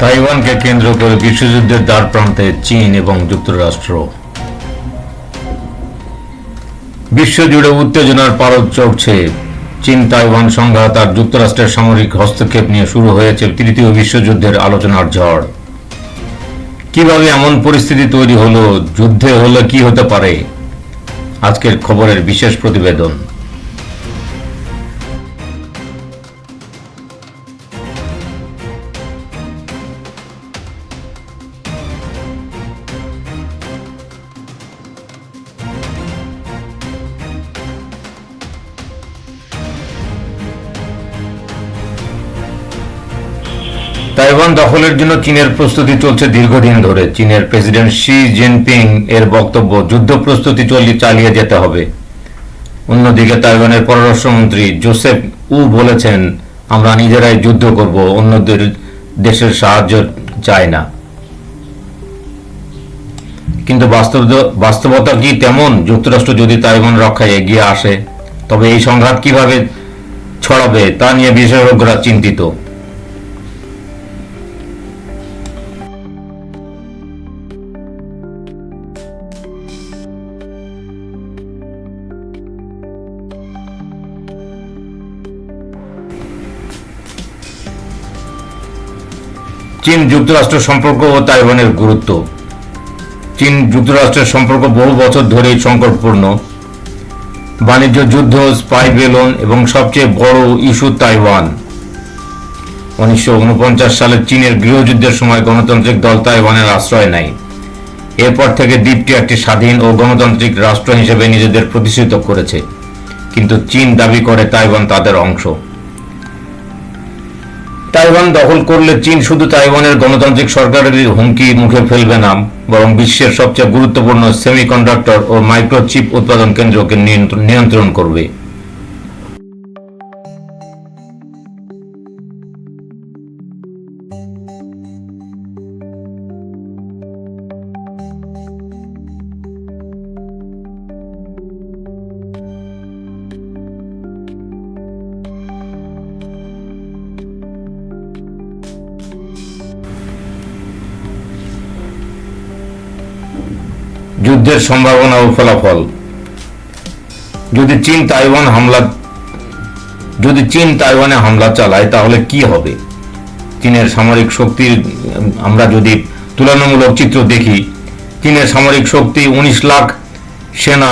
তাইওয়ানকে কেন্দ্র করে বিশ্বযুদ্ধের দ্বারপ্রান্তে চীন এবং যুক্তরাষ্ট্র। বিশ্বজুড়ে উত্তেজনার পারদ চড়ছে। চীন তাইওয়ান সংঘাত আর যুক্তরাষ্ট্রের সামরিক হস্তক্ষেপ নিয়ে শুরু হয়েছে তৃতীয় বিশ্বযুদ্ধের আলোচনার ঝড়। কিভাবে এমন পরিস্থিতি তৈরি হলো, যুদ্ধে হলে কি হতে পারে, আজকের খবরের বিশেষ প্রতিবেদন। তাইওয়ান দখলের জন্য চীনের প্রস্তুতি চলছে দীর্ঘদিন ধরে। চীনের প্রেসিডেন্ট শি জিনপিং এর বক্তব্য, যুদ্ধ প্রস্তুতি চালিয়ে যেতে হবে। অন্যদিকে তাইওয়ানের পররাষ্ট্রমন্ত্রী জোসেফ উ বলেছেন, আমরা নিজেরাই যুদ্ধ করব, অন্যদের দেশের সাহায্য চাই না। কিন্তু বাস্তবতা কি তেমন? যুক্তরাষ্ট্র যদি তাইওয়ান রক্ষায় এগিয়ে আসে, তবে এই সংঘাত কিভাবে ছড়াবে তা নিয়ে বিশেষজ্ঞরা চিন্তিত। চীন যুক্তরাষ্ট্র সম্পর্ক ও তাইওয়ানের গুরুত্ব। চীন যুক্তরাষ্ট্রের সম্পর্ক বহু বছর ধরেই সংকটপূর্ণ। বাণিজ্য যুদ্ধ, স্পাই বেলুন এবং সবচেয়ে বড় ইস্যু তাইওয়ান। 1949 সালে চীনের গৃহযুদ্ধের সময় গণতান্ত্রিক দল তাইওয়ানের আশ্রয় নেয়। এরপর থেকে দ্বীপটি একটি স্বাধীন ও গণতান্ত্রিক রাষ্ট্র হিসেবে নিজেদের প্রতিষ্ঠিত করেছে, কিন্তু চীন দাবি করে তাইওয়ান তাদের অংশ। তাইওয়ান দখল করলে চীন শুধু তাইওয়ানের গণতান্ত্রিক সরকারের হুমকি মুখে ফেলবে না, বরং বিশ্বের সবচেয়ে গুরুত্বপূর্ণ সেমিকন্ডাক্টর ও মাইক্রোচিপ উৎপাদন কেন্দ্রকে নিয়ন্ত্রণ করবে। যুদ্ধের সম্ভাবনা ও ফলাফল। যদি চীন তাইওয়ানে হামলা চালায় তাহলে কি হবে? চীনের সামরিক শক্তির আমরা যদি তুলনামূলক চিত্র দেখি, চীনের সামরিক শক্তি 19 লাখ সেনা,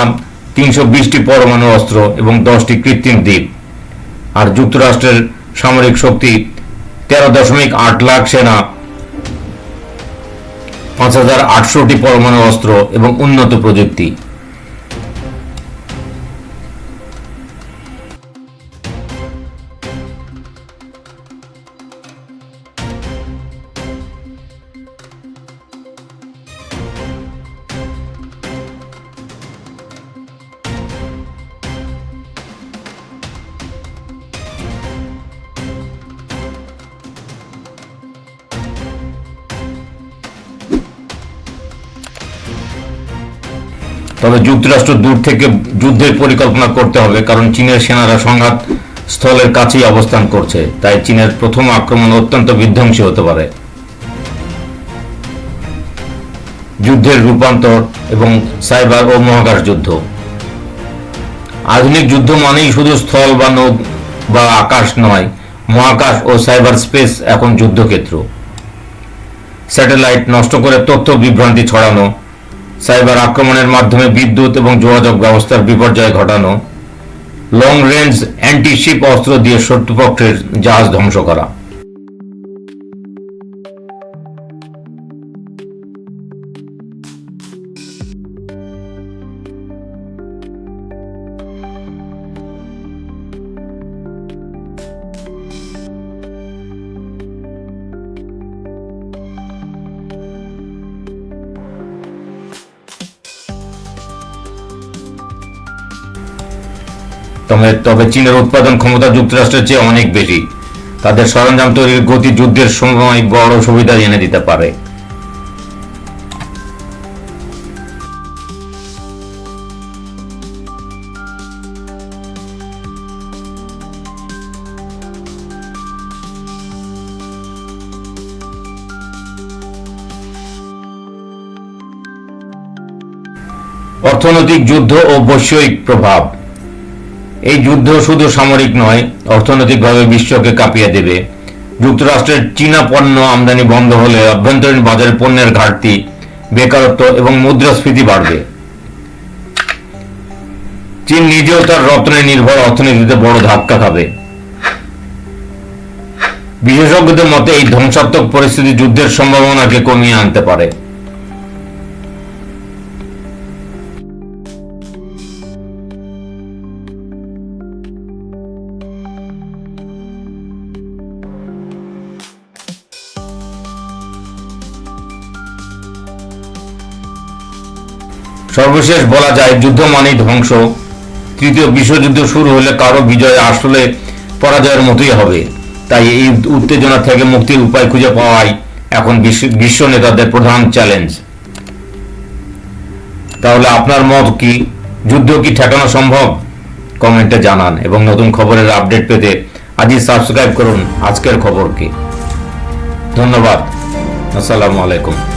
320টি পরমাণু অস্ত্র এবং 10টি কৃত্রিম দ্বীপ। আর যুক্তরাষ্ট্রের সামরিক শক্তি 13.8 লাখ সেনা, 5,800টি পরমাণু অস্ত্র এবং উন্নত প্রযুক্তি। তবে যুক্তরাষ্ট্র দূর থেকে যুদ্ধের পরিকল্পনা করতে হবে, কারণ চীনের সেনারা সংঘাত স্থলের কাছেই অবস্থান করছে। তাই চীনের প্রথম আক্রমণ অত্যন্ত বিধ্বংসী হতে পারে। যুদ্ধের রূপান্তর এবং সাইবার ও মহাকাশ যুদ্ধ। আধুনিক যুদ্ধ মানেই শুধু স্থল বা নৌ বা আকাশ নয়, মহাকাশ ও সাইবার স্পেস এখন যুদ্ধক্ষেত্র। স্যাটেলাইট নষ্ট করে তথ্য বিভ্রান্তি ছড়ানো, সাইবার আক্রমণের মাধ্যমে বিদ্যুৎ এবং যোগাযোগ ব্যবস্থার বিপর্যয় ঘটানো, লং রেঞ্জ অ্যান্টি শিপ অস্ত্র দিয়ে শত্রুপক্ষের জাহাজ ধ্বংস করা। তবে চীনের উৎপাদন ক্ষমতা যুক্তরাষ্ট্রের চেয়ে অনেক বেশি। তাদের সরঞ্জাম তৈরির গতি যুদ্ধের সময় বড় সুবিধা এনে দিতে পারে। অর্থনৈতিক যুদ্ধ ও বৈশ্বিক প্রভাব। এই যুদ্ধ শুধু সামরিক নয়, অর্থনৈতিকভাবে বিশ্বকে কাঁপিয়ে দেবে। যুক্তরাষ্ট্রের চীনা পণ্য আমদানি বন্ধ হলে আভ্যন্তরীণ বাজারে পণ্যের ঘাটতি, বেকারত্ব এবং মুদ্রাস্ফীতি বাড়বে। চীন নিজেও তার রপ্তানি নির্ভর অর্থনীতিতে বড় ধাক্কা খাবে। বিশেষজ্ঞদের মতে এই ধ্বংসাত্মক পরিস্থিতি যুদ্ধের সম্ভাবনাকে কমিয়ে আনতে পারে। সর্বশেষ বলা যায়, যুদ্ধ মানেই ধ্বংস। তৃতীয় বিশ্বযুদ্ধ শুরু হলে কারো বিজয় আসলে পরাজয়ের মতোই হবে। তাই এই উত্তেজনা থেকে মুক্তির উপায় খুঁজে পাওয়াই এখন বিশ্ব নেতাদের প্রধান চ্যালেঞ্জ। তাহলে আপনার মত কি? যুদ্ধ কি ঠেকানো সম্ভব? কমেন্টে জানান এবং নতুন খবরের আপডেট পেতে আজই সাবস্ক্রাইব করুন আজকের খবরকে। ধন্যবাদ। আসসালামু আলাইকুম।